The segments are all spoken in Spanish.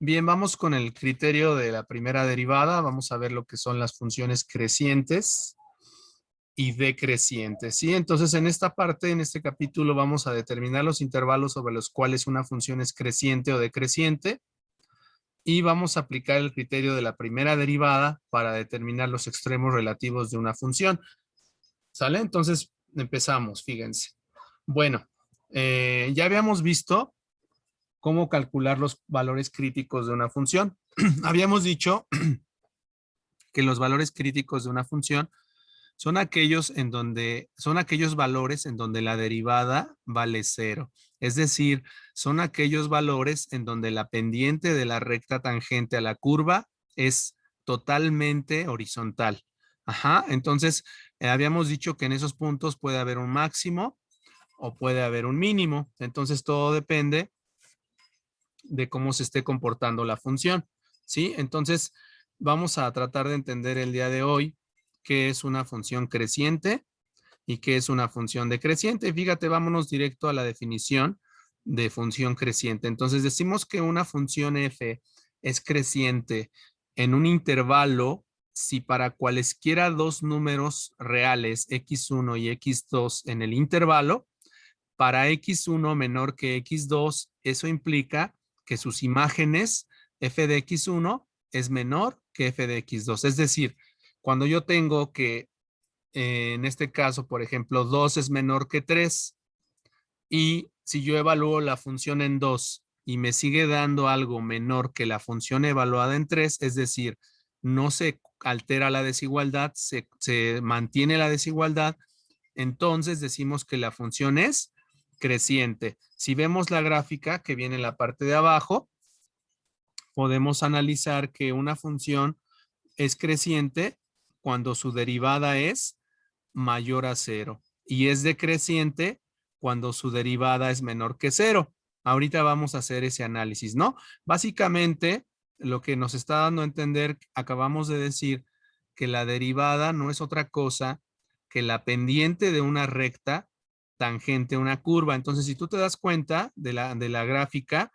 Bien, vamos con el criterio de la primera derivada. Vamos a ver lo que son las funciones crecientes y decrecientes, ¿sí? Entonces, en esta parte, en este capítulo, vamos a determinar los intervalos sobre los cuales una función es creciente o decreciente y vamos a aplicar el criterio de la primera derivada para determinar los extremos relativos de una función, ¿sale? Entonces, empezamos, fíjense. Bueno, ya habíamos visto cómo calcular los valores críticos de una función. Habíamos dicho que los valores críticos de una función son aquellos valores en donde la derivada vale cero. Es decir, son aquellos valores en donde la pendiente de la recta tangente a la curva es totalmente horizontal. Ajá, entonces habíamos dicho que en esos puntos puede haber un máximo o puede haber un mínimo. Entonces todo depende de cómo se esté comportando la función, ¿sí? Entonces, vamos a tratar de entender el día de hoy qué es una función creciente y qué es una función decreciente. Fíjate, vámonos directo a la definición de función creciente. Entonces, decimos que una función f es creciente en un intervalo si para cualesquiera dos números reales, x1 y x2 en el intervalo, para x1 menor que x2, eso implica que sus imágenes f de x1 es menor que f de x2. Es decir, cuando yo tengo que, en este caso, por ejemplo, 2 es menor que 3 y si yo evalúo la función en 2 y me sigue dando algo menor que la función evaluada en 3, es decir, no se altera la desigualdad, se mantiene la desigualdad, entonces decimos que la función es creciente. Si vemos la gráfica que viene en la parte de abajo, podemos analizar que una función es creciente cuando su derivada es mayor a cero y es decreciente cuando su derivada es menor que cero. Ahorita vamos a hacer ese análisis, ¿no? Básicamente, lo que nos está dando a entender, acabamos de decir que la derivada no es otra cosa que la pendiente de una recta tangente a una curva. Entonces, si tú te das cuenta de la gráfica,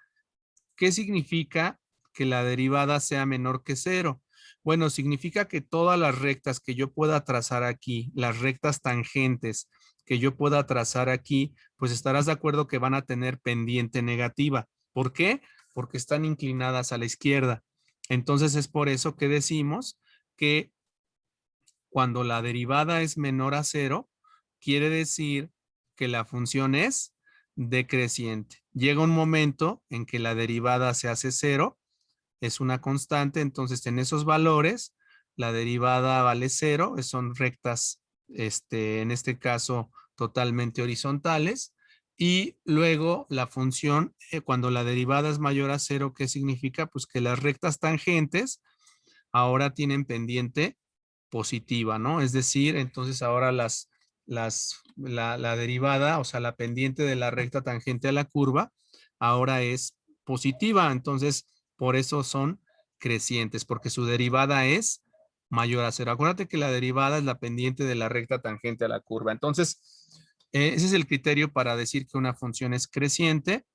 ¿qué significa que la derivada sea menor que cero? Bueno, significa que todas las rectas que yo pueda trazar aquí, las rectas tangentes que yo pueda trazar aquí, pues estarás de acuerdo que van a tener pendiente negativa. ¿Por qué? Porque están inclinadas a la izquierda. Entonces es por eso que decimos que cuando la derivada es menor a cero, quiere decir que la función es decreciente. Llega un momento en que la derivada se hace cero, es una constante, entonces en esos valores la derivada vale cero, son rectas, en este caso totalmente horizontales, y luego la función, cuando la derivada es mayor a cero, ¿qué significa? Pues que las rectas tangentes ahora tienen pendiente positiva, ¿no? Es decir, entonces ahora la derivada, o sea, la pendiente de la recta tangente a la curva, ahora es positiva. Entonces, por eso son crecientes, porque su derivada es mayor a cero. Acuérdate que la derivada es la pendiente de la recta tangente a la curva. Entonces, ese es el criterio para decir que una función es creciente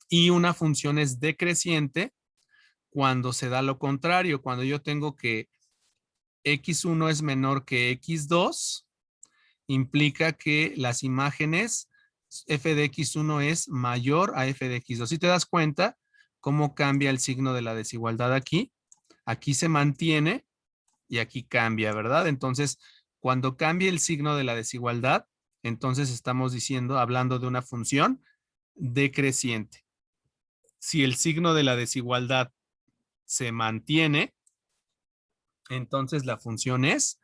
y una función es decreciente cuando se da lo contrario, cuando yo tengo que x1 es menor que x2, implica que las imágenes f de x1 es mayor a f de x2. Si te das cuenta cómo cambia el signo de la desigualdad aquí, aquí se mantiene y aquí cambia, ¿verdad? Entonces, cuando cambia el signo de la desigualdad, entonces estamos diciendo, hablando de una función decreciente. Si el signo de la desigualdad se mantiene, entonces la función es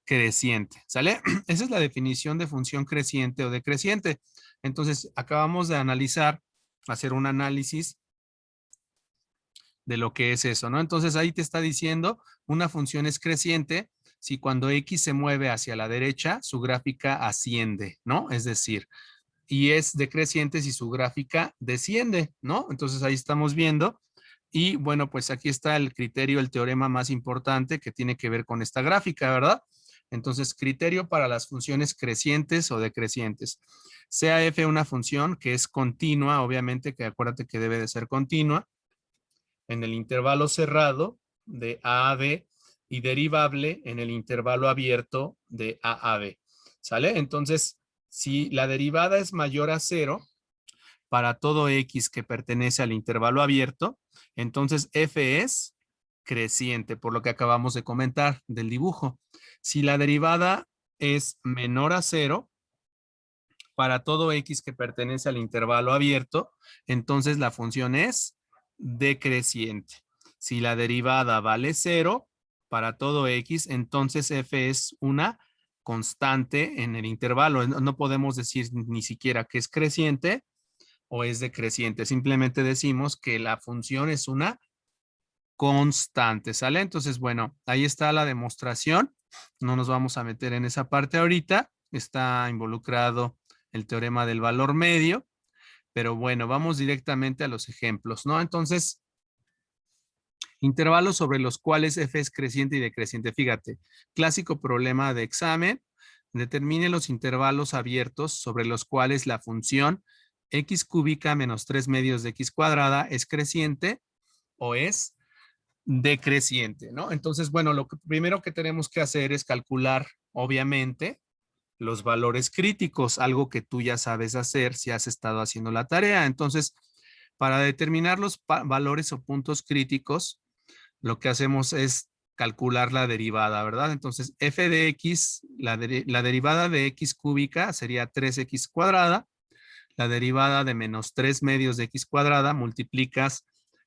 creciente, ¿sale? Esa es la definición de función creciente o decreciente. Entonces, acabamos de analizar, hacer un análisis de lo que es eso, ¿no? Entonces, ahí te está diciendo, una función es creciente si cuando x se mueve hacia la derecha, su gráfica asciende, ¿no? Es decir, y es decreciente si su gráfica desciende, ¿no? Entonces, ahí estamos viendo. Y bueno, pues aquí está el criterio, el teorema más importante que tiene que ver con esta gráfica, ¿verdad? Entonces, criterio para las funciones crecientes o decrecientes. Sea f una función que es continua, obviamente que acuérdate que debe de ser continua, en el intervalo cerrado de A a B y derivable en el intervalo abierto de A a B. ¿Sale? Entonces, si la derivada es mayor a 0 para todo X que pertenece al intervalo abierto, entonces F es creciente, por lo que acabamos de comentar del dibujo. Si la derivada es menor a 0 para todo X que pertenece al intervalo abierto, entonces la función es decreciente. Si la derivada vale 0 para todo X, entonces F es una constante en el intervalo. No podemos decir ni siquiera que es creciente o es decreciente. Simplemente decimos que la función es una constante, ¿sale? Entonces, bueno, ahí está la demostración. No nos vamos a meter en esa parte ahorita. Está involucrado el teorema del valor medio. Pero bueno, vamos directamente a los ejemplos, ¿no? Entonces, intervalos sobre los cuales f es creciente y decreciente. Fíjate, clásico problema de examen. Determine los intervalos abiertos sobre los cuales la función x cúbica menos 3 medios de x cuadrada es creciente o es decreciente, ¿no? Entonces, bueno, lo primero que tenemos que hacer es calcular, obviamente, los valores críticos, algo que tú ya sabes hacer si has estado haciendo la tarea. Entonces, para determinar los valores o puntos críticos, lo que hacemos es calcular la derivada, ¿verdad? Entonces, f de x, la derivada de x cúbica sería 3x cuadrada. La derivada de menos 3 medios de x cuadrada, multiplicas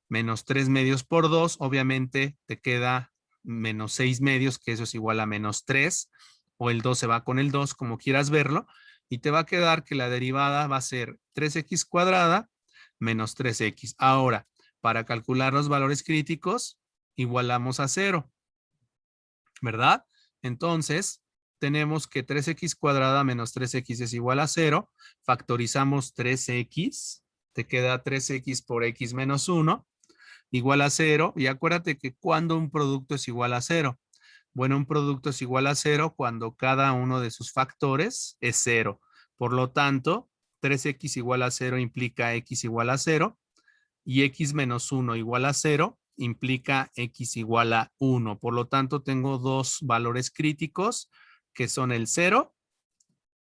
menos 3 medios por 2, obviamente te queda menos 6 medios, que eso es igual a menos 3, o el 2 se va con el 2, como quieras verlo, y te va a quedar que la derivada va a ser 3x cuadrada menos 3x. Ahora, para calcular los valores críticos, igualamos a 0, ¿verdad? Entonces, tenemos que 3x cuadrada menos 3x es igual a 0. Factorizamos 3x. Te queda 3x por x menos 1 igual a 0. Y acuérdate que cuando un producto es igual a 0. Bueno, un producto es igual a 0 cuando cada uno de sus factores es 0. Por lo tanto, 3x igual a 0 implica x igual a 0 y x menos 1 igual a 0 implica x igual a 1. Por lo tanto, tengo dos valores críticos que son el 0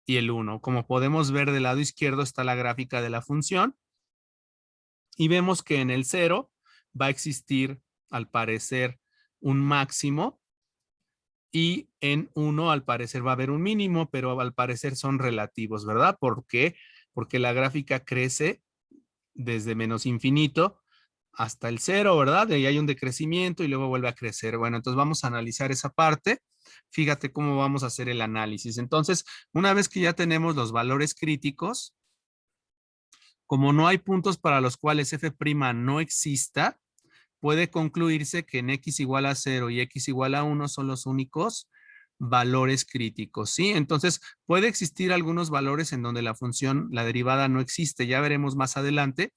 y el 1. Como podemos ver del lado izquierdo está la gráfica de la función y vemos que en el 0 va a existir al parecer un máximo y en 1 al parecer va a haber un mínimo, pero al parecer son relativos, ¿verdad? ¿Por qué? Porque la gráfica crece desde menos infinito hasta el 0, ¿verdad? De ahí hay un decrecimiento y luego vuelve a crecer. Bueno, entonces vamos a analizar esa parte. Fíjate cómo vamos a hacer el análisis. Entonces, una vez que ya tenemos los valores críticos, como no hay puntos para los cuales f' no exista, puede concluirse que en x igual a 0 y x igual a 1 son los únicos valores críticos, ¿sí? Entonces, puede existir algunos valores en donde la función, la derivada no existe. Ya veremos más adelante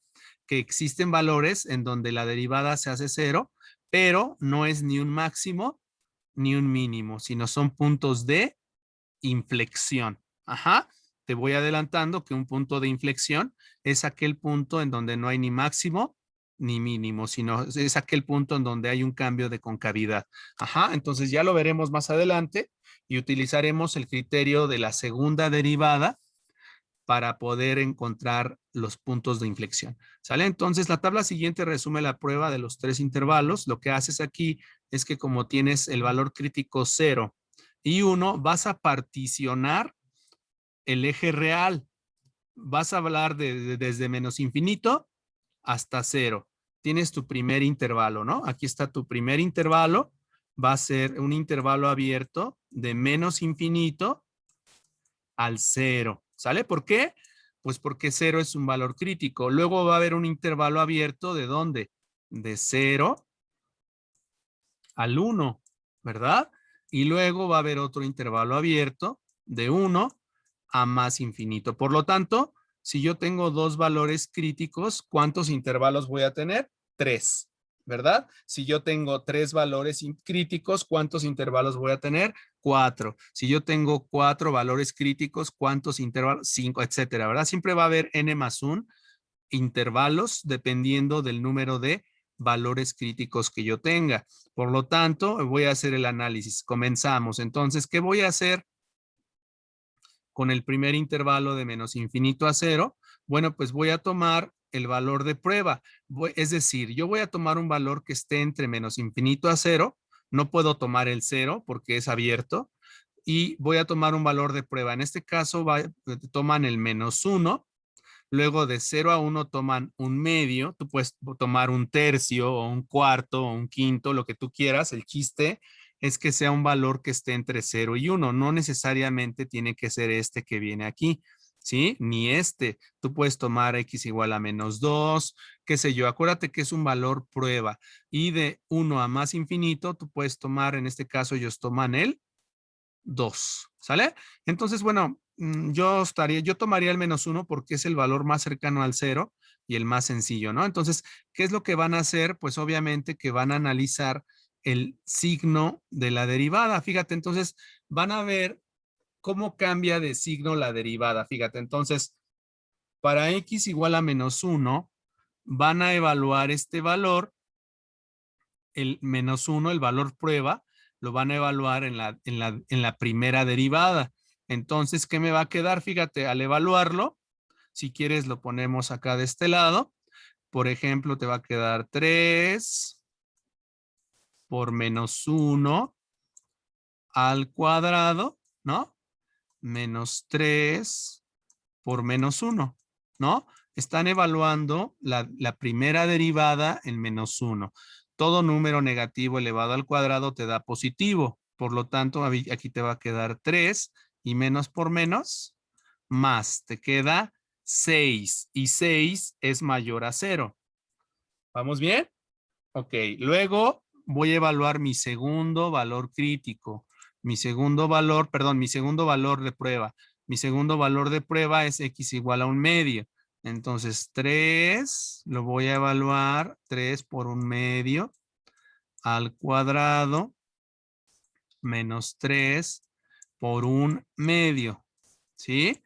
que existen valores en donde la derivada se hace 0, pero no es ni un máximo ni un mínimo, sino son puntos de inflexión. Ajá. Te voy adelantando que un punto de inflexión es aquel punto en donde no hay ni máximo ni mínimo, sino es aquel punto en donde hay un cambio de concavidad. Ajá, entonces ya lo veremos más adelante y utilizaremos el criterio de la segunda derivada para poder encontrar los puntos de inflexión. ¿Sale? Entonces la tabla siguiente resume la prueba de los tres intervalos. Lo que haces aquí es que como tienes el valor crítico 0 y 1, vas a particionar el eje real. Vas a hablar desde menos infinito hasta 0. Tienes tu primer intervalo, ¿no? Aquí está tu primer intervalo. Va a ser un intervalo abierto de menos infinito al 0. ¿Sale? ¿Por qué? Pues porque 0 es un valor crítico. Luego va a haber un intervalo abierto ¿de dónde? De 0 al 1, ¿verdad? Y luego va a haber otro intervalo abierto de 1 a más infinito. Por lo tanto, si yo tengo dos valores críticos, ¿cuántos intervalos voy a tener? 3, ¿verdad? Si yo tengo 3 valores críticos, ¿cuántos intervalos voy a tener? 4. Si yo tengo 4 valores críticos, ¿cuántos intervalos? 5, etcétera, ¿verdad? Siempre va a haber n más 1 intervalos dependiendo del número de valores críticos que yo tenga. Por lo tanto, voy a hacer el análisis. Comenzamos. Entonces, ¿qué voy a hacer con el primer intervalo de menos infinito a 0? Bueno, pues voy a tomar el valor de prueba. Es decir, yo voy a tomar un valor que esté entre menos infinito a 0. No puedo tomar el 0 porque es abierto. Y voy a tomar un valor de prueba. En este caso, toman el -1. Luego de 0 a 1 toman un medio. Tú puedes tomar un tercio o un cuarto o un quinto, lo que tú quieras. El chiste es que sea un valor que esté entre 0 y 1. No necesariamente tiene que ser este que viene aquí, ¿sí? Ni este. Tú puedes tomar x igual a -2, qué sé yo. Acuérdate que es un valor prueba. Y de 1 a más infinito, tú puedes tomar, en este caso ellos toman el 2, ¿sale? Entonces, bueno, yo tomaría el -1 porque es el valor más cercano al 0 y el más sencillo, ¿no? Entonces, ¿qué es lo que van a hacer? Pues obviamente que van a analizar el signo de la derivada. Fíjate, entonces van a ver cómo cambia de signo la derivada. Fíjate, entonces, para x igual a -1, van a evaluar este valor, el -1, el valor prueba, lo van a evaluar en la primera derivada. Entonces, ¿qué me va a quedar? Fíjate, al evaluarlo, si quieres lo ponemos acá de este lado. Por ejemplo, te va a quedar 3 por -1 al cuadrado, ¿no? Menos 3 por -1, ¿no? Están evaluando la primera derivada en -1. Todo número negativo elevado al cuadrado te da positivo. Por lo tanto, aquí te va a quedar 3 y menos por menos, más te queda 6 y 6 es mayor a 0. ¿Vamos bien? Ok, luego voy a evaluar mi segundo valor crítico. Mi segundo valor de prueba. Mi segundo valor de prueba es x igual a un medio. Entonces 3 lo voy a evaluar, 3 por un medio al cuadrado menos 3 por un medio. ¿Sí?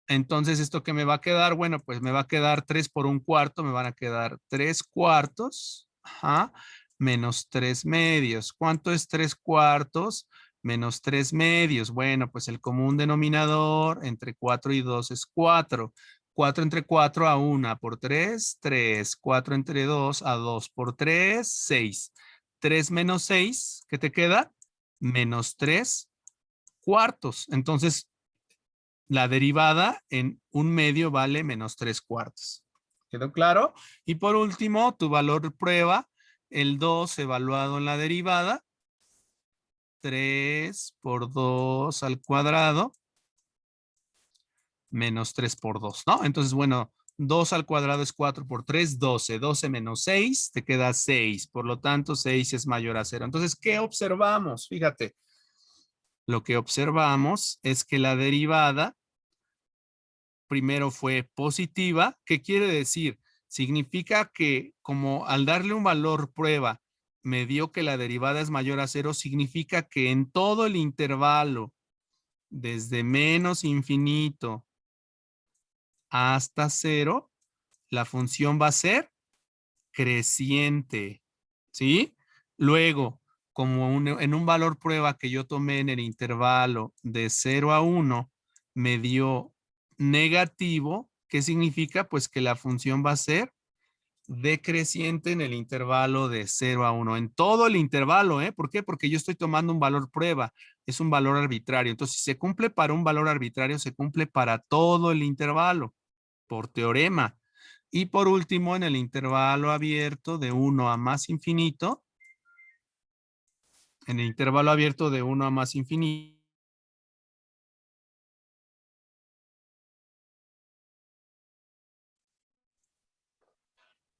Entonces, ¿esto qué me va a quedar? Bueno, pues me va a quedar 3 por un cuarto, me van a quedar 3 cuartos, ajá, menos 3 medios. ¿Cuánto es 3 cuartos? Menos 3 medios. Bueno, pues el común denominador entre 4 y 2 es 4. 4 entre 4 a 1 por 3, 3. 4 entre 2 a 2 por 3, 6. 3 menos 6, ¿qué te queda? Menos 3 cuartos. Entonces, la derivada en un medio vale menos 3 cuartos. ¿Quedó claro? Y por último, tu valor de prueba, el 2 evaluado en la derivada, 3 por 2 al cuadrado, menos 3 por 2, ¿no? Entonces, bueno, 2 al cuadrado es 4 por 3, 12. 12 menos 6, te queda 6. Por lo tanto, 6 es mayor a 0. Entonces, ¿qué observamos? Fíjate, lo que observamos es que la derivada primero fue positiva. ¿Qué quiere decir? Significa que como al darle un valor prueba me dio que la derivada es mayor a 0, significa que en todo el intervalo desde menos infinito hasta 0, la función va a ser creciente, ¿sí? Luego, como en un valor prueba que yo tomé en el intervalo de 0 a 1, me dio negativo. ¿Qué significa? Pues que la función va a ser decreciente en el intervalo de 0 a 1. En todo el intervalo, ¿eh? ¿Por qué? Porque yo estoy tomando un valor prueba. Es un valor arbitrario. Entonces, si se cumple para un valor arbitrario, se cumple para todo el intervalo, por teorema. Y por último, en el intervalo abierto de 1 a más infinito, en el intervalo abierto de 1 a más infinito,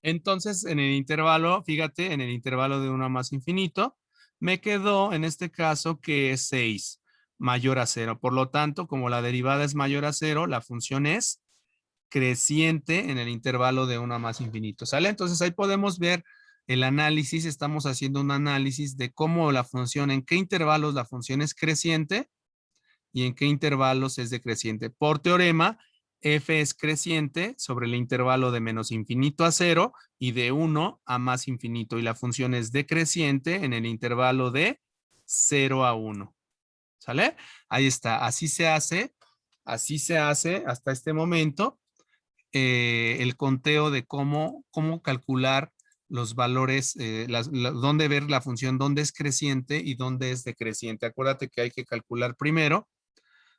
entonces en el intervalo, fíjate, en el intervalo de 1 a más infinito, me quedó en este caso que es 6 mayor a 0. Por lo tanto, como la derivada es mayor a 0, la función es creciente en el intervalo de 1 a más infinito, ¿sale? Entonces ahí podemos ver el análisis, estamos haciendo un análisis de cómo la función, en qué intervalos la función es creciente y en qué intervalos es decreciente. Por teorema, f es creciente sobre el intervalo de menos infinito a 0 y de 1 a más infinito. Y la función es decreciente en el intervalo de 0 a 1. ¿Sale? Ahí está. Así se hace hasta este momento el conteo de cómo calcular los valores, dónde ver la función, dónde es creciente y dónde es decreciente. Acuérdate que hay que calcular primero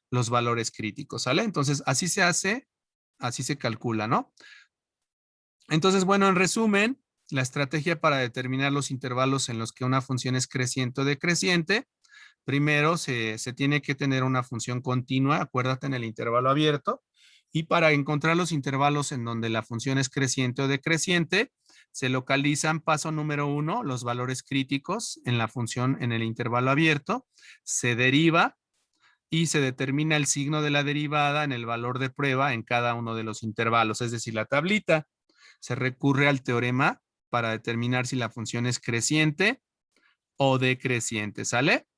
los valores críticos, ¿sale? Entonces, así se hace, así se calcula, ¿no? Entonces, bueno, en resumen, la estrategia para determinar los intervalos en los que una función es creciente o decreciente, primero se tiene que tener una función continua, acuérdate, en el intervalo abierto, y para encontrar los intervalos en donde la función es creciente o decreciente, se localizan, paso número 1, los valores críticos en la función en el intervalo abierto, se deriva y se determina el signo de la derivada en el valor de prueba en cada uno de los intervalos, es decir, la tablita. Se recurre al teorema para determinar si la función es creciente o decreciente, ¿sale?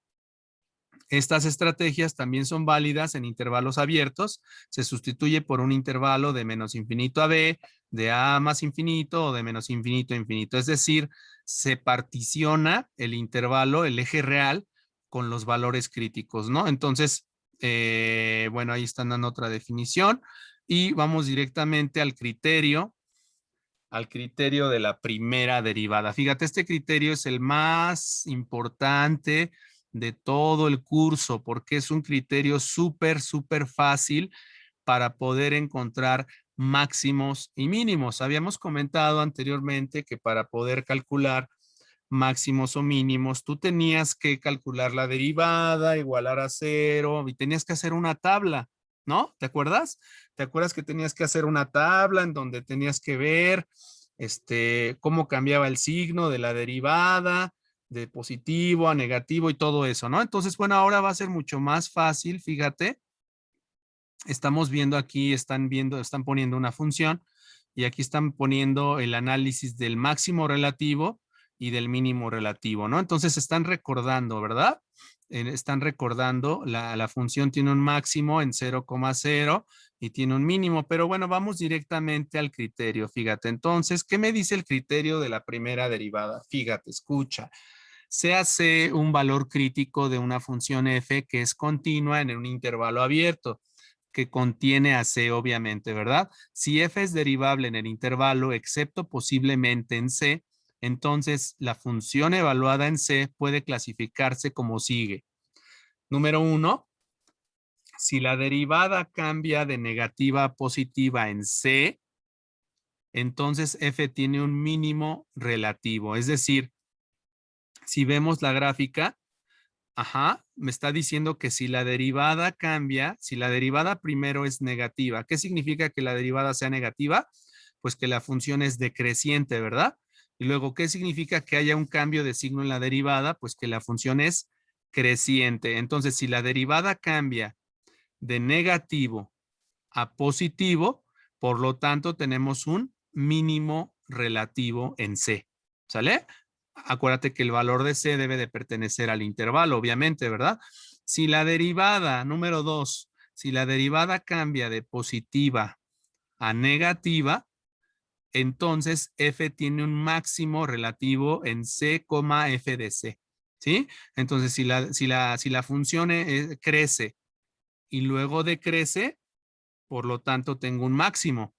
Estas estrategias también son válidas en intervalos abiertos. Se sustituye por un intervalo de menos infinito a b, de a más infinito o de menos infinito a infinito. Es decir, se particiona el intervalo, el eje real, con los valores críticos, ¿no? Entonces, bueno, ahí están dando otra definición y vamos directamente al criterio de la primera derivada. Fíjate, este criterio es el más importante de todo el curso porque es un criterio súper fácil para poder encontrar máximos y mínimos. Habíamos comentado anteriormente que para poder calcular máximos o mínimos, tú tenías que calcular la derivada, igualar a 0 y tenías que hacer una tabla, ¿no? ¿Te acuerdas? ¿Te acuerdas que tenías que hacer una tabla en donde tenías que ver cómo cambiaba el signo de la derivada, de positivo a negativo y todo eso, ¿no? Entonces, bueno, ahora va a ser mucho más fácil, fíjate. Estamos viendo aquí, están poniendo una función y aquí están poniendo el análisis del máximo relativo y del mínimo relativo, ¿no? Entonces están recordando, ¿verdad? Están recordando, la función tiene un máximo en 0,0 y tiene un mínimo, pero bueno, vamos directamente al criterio, fíjate. Entonces, ¿qué me dice el criterio de la primera derivada? Fíjate, escucha. Se hace un valor crítico de una función f que es continua en un intervalo abierto que contiene a c, obviamente, ¿verdad? Si f es derivable en el intervalo, excepto posiblemente en c, entonces la función evaluada en c puede clasificarse como sigue. Número 1, si la derivada cambia de negativa a positiva en c, entonces f tiene un mínimo relativo. Es decir, si vemos la gráfica, ajá, me está diciendo que si la derivada cambia, si la derivada primero es negativa, ¿qué significa que la derivada sea negativa? Pues que la función es decreciente, ¿verdad? Y luego, ¿qué significa que haya un cambio de signo en la derivada? Pues que la función es creciente. Entonces, si la derivada cambia de negativo a positivo, por lo tanto, tenemos un mínimo relativo en C. ¿Sale? Acuérdate que el valor de C debe de pertenecer al intervalo, obviamente, ¿verdad? Si la derivada, número 2, si la derivada cambia de positiva a negativa, entonces f tiene un máximo relativo en C, f de C. ¿Sí? Entonces, si la función crece y luego decrece, por lo tanto, tengo un máximo.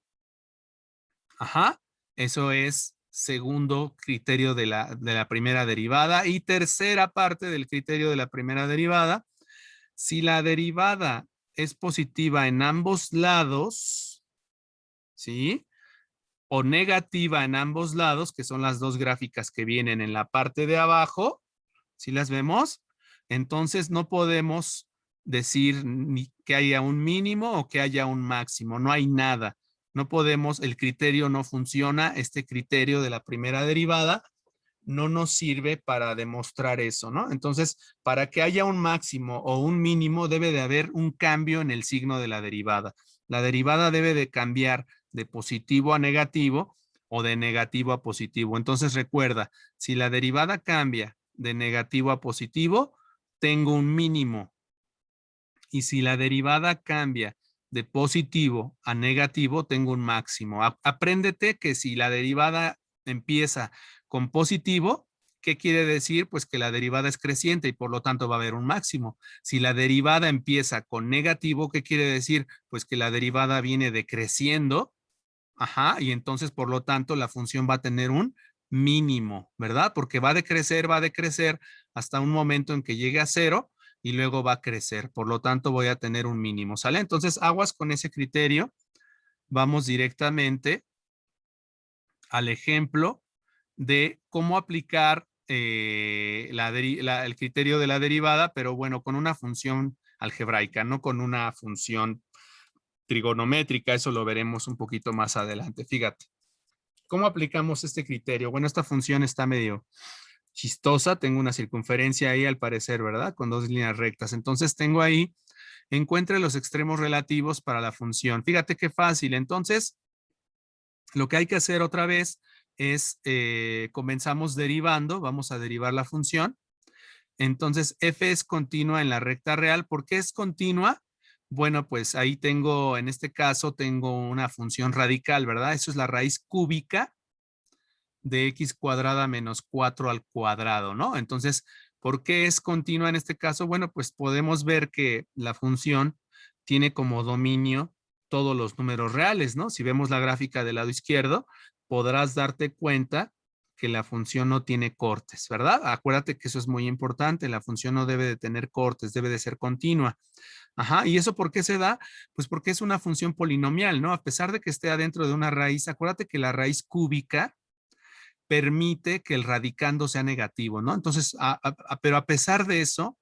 Ajá, eso es segundo criterio de la primera derivada. Y tercera parte del criterio de la primera derivada, si la derivada es positiva en ambos lados, ¿sí? O negativa en ambos lados, que son las dos gráficas que vienen en la parte de abajo, ¿sí las vemos? Entonces no podemos decir ni que haya un mínimo o que haya un máximo, no hay nada. No podemos, el criterio no funciona, este criterio de la primera derivada no nos sirve para demostrar eso, ¿no? Entonces, para que haya un máximo o un mínimo, debe de haber un cambio en el signo de la derivada. La derivada debe de cambiar de positivo a negativo o de negativo a positivo. Entonces, recuerda, si la derivada cambia de negativo a positivo, tengo un mínimo. Y si la derivada cambia de positivo a negativo, tengo un máximo. Apréndete que si la derivada empieza con positivo, ¿qué quiere decir? Pues que la derivada es creciente y por lo tanto va a haber un máximo. Si la derivada empieza con negativo, ¿qué quiere decir? Pues que la derivada viene decreciendo. Ajá, y entonces por lo tanto la función va a tener un mínimo, ¿verdad? Porque va a decrecer hasta un momento en que llegue a cero y luego va a crecer. Por lo tanto voy a tener un mínimo, ¿sale? Entonces aguas con ese criterio. Vamos directamente al ejemplo de cómo aplicar el criterio de la derivada, pero bueno, con una función algebraica, no con una función trigonométrica. Eso lo veremos un poquito más adelante. Fíjate, ¿cómo aplicamos este criterio? Bueno, esta función está medio chistosa. Tengo una circunferencia ahí al parecer, ¿verdad? Con dos líneas rectas. Entonces tengo ahí, encuentre los extremos relativos para la función. Fíjate qué fácil. Entonces, lo que hay que hacer otra vez es, comenzamos derivando, vamos a derivar la función. Entonces, f es continua en la recta real. ¿Por qué es continua? Bueno, pues ahí tengo, en este caso, tengo una función radical, ¿verdad? Eso es la raíz cúbica de x cuadrada menos 4 al cuadrado, ¿no? Entonces, ¿por qué es continua en este caso? Bueno, pues podemos ver que la función tiene como dominio todos los números reales, ¿no? Si vemos la gráfica del lado izquierdo, podrás darte cuenta que la función no tiene cortes, ¿verdad? Acuérdate que eso es muy importante, la función no debe de tener cortes, debe de ser continua. Ajá, ¿y eso por qué se da? Pues porque es una función polinomial, ¿no? A pesar de que esté adentro de una raíz, acuérdate que la raíz cúbica permite que el radicando sea negativo, ¿no? Entonces, pero a pesar de eso,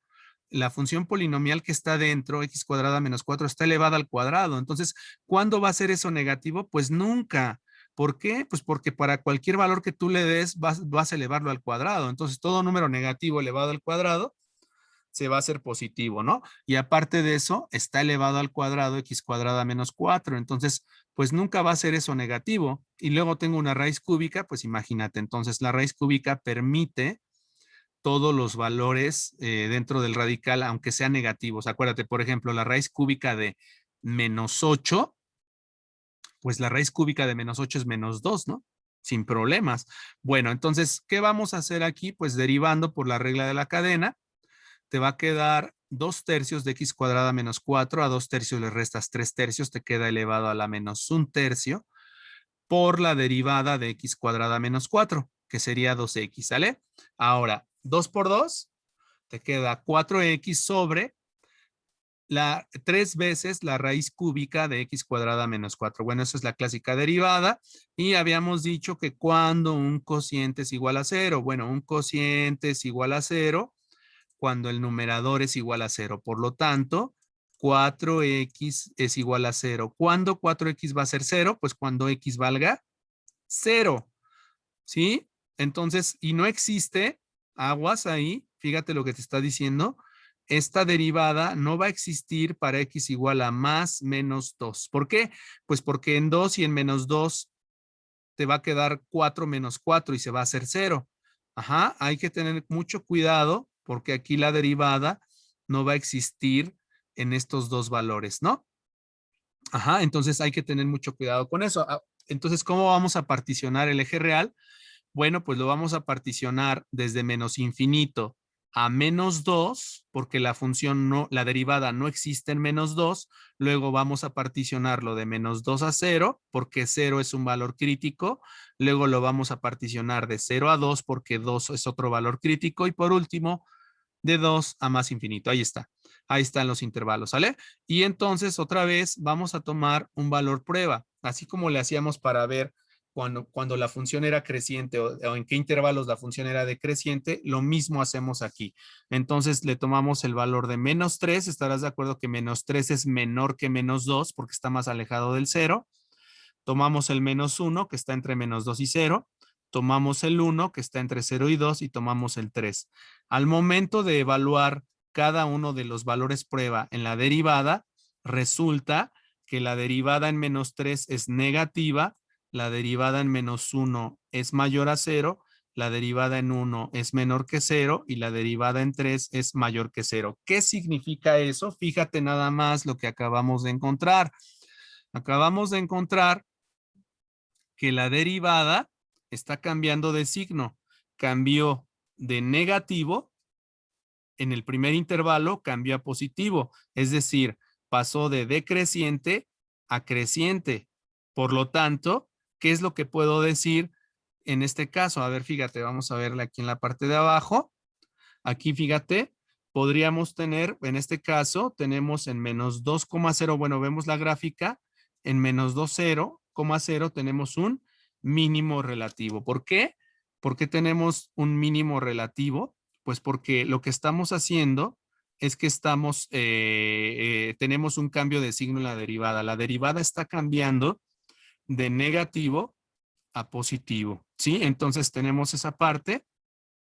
la función polinomial que está dentro, x cuadrada menos 4, está elevada al cuadrado. Entonces, ¿cuándo va a ser eso negativo? Pues nunca. ¿Por qué? Pues porque para cualquier valor que tú le des, vas a elevarlo al cuadrado. Entonces, todo número negativo elevado al cuadrado se va a hacer positivo, ¿no? Y aparte de eso, está elevado al cuadrado x cuadrada menos 4. Entonces, pues nunca va a ser eso negativo. Y luego tengo una raíz cúbica, pues imagínate. Entonces, la raíz cúbica permite todos los valores dentro del radical, aunque sean negativos. Acuérdate, por ejemplo, la raíz cúbica de menos 8, pues la raíz cúbica de menos 8 es menos 2, ¿no? Sin problemas. Bueno, entonces, ¿qué vamos a hacer aquí? Pues derivando por la regla de la cadena, te va a quedar 2 tercios de x cuadrada menos 4. A 2 tercios le restas 3 tercios, te queda elevado a la menos 1 tercio por la derivada de x cuadrada menos 4, que sería 2x, ¿sale? Ahora, 2 por 2, te queda 4x sobre 3 veces la raíz cúbica de x cuadrada menos 4. Bueno, esa es la clásica derivada. Y habíamos dicho que cuando un cociente es igual a 0, bueno, un cociente es igual a 0 cuando el numerador es igual a 0. Por lo tanto, 4x es igual a 0. ¿Cuándo 4x va a ser 0? Pues cuando x valga 0. ¿Sí? Entonces, y no existe, aguas ahí, fíjate lo que te está diciendo, esta derivada no va a existir para x igual a más menos 2. ¿Por qué? Pues porque en 2 y en menos 2 te va a quedar 4 menos 4 y se va a hacer 0. Ajá, hay que tener mucho cuidado porque aquí la derivada no va a existir en estos dos valores, ¿no? Ajá, entonces hay que tener mucho cuidado con eso. Entonces, ¿cómo vamos a particionar el eje real? Bueno, pues lo vamos a particionar desde menos infinito a menos 2, porque la función no, la derivada no existe en menos 2. Luego vamos a particionarlo de menos 2 a 0, porque 0 es un valor crítico. Luego lo vamos a particionar de 0 a 2, porque 2 es otro valor crítico. Y por último, de 2 a más infinito. Ahí está. Ahí están los intervalos, ¿sale? Y entonces otra vez vamos a tomar un valor prueba, así como le hacíamos para ver cuando la función era creciente o en qué intervalos la función era decreciente, lo mismo hacemos aquí. Entonces le tomamos el valor de menos 3, estarás de acuerdo que menos 3 es menor que menos 2 porque está más alejado del 0. Tomamos el menos 1 que está entre menos 2 y 0. Tomamos el 1 que está entre 0 y 2 y tomamos el 3. Al momento de evaluar cada uno de los valores prueba en la derivada, resulta que la derivada en menos 3 es negativa, la derivada en menos 1 es mayor a 0, la derivada en 1 es menor que 0 y la derivada en 3 es mayor que 0. ¿Qué significa eso? Fíjate nada más lo que acabamos de encontrar. Acabamos de encontrar que la derivada está cambiando de signo. Cambió de negativo en el primer intervalo, cambió a positivo. Es decir, pasó de decreciente a creciente. Por lo tanto, ¿qué es lo que puedo decir en este caso? A ver, fíjate, vamos a verla aquí en la parte de abajo. Aquí, fíjate, podríamos tener, en este caso, tenemos en menos 2,0, bueno, vemos la gráfica, en menos 2,0 tenemos un mínimo relativo. ¿Por qué? ¿Por qué tenemos un mínimo relativo? Pues porque lo que estamos haciendo es que tenemos un cambio de signo en la derivada. La derivada está cambiando de negativo a positivo, ¿sí? Entonces tenemos esa parte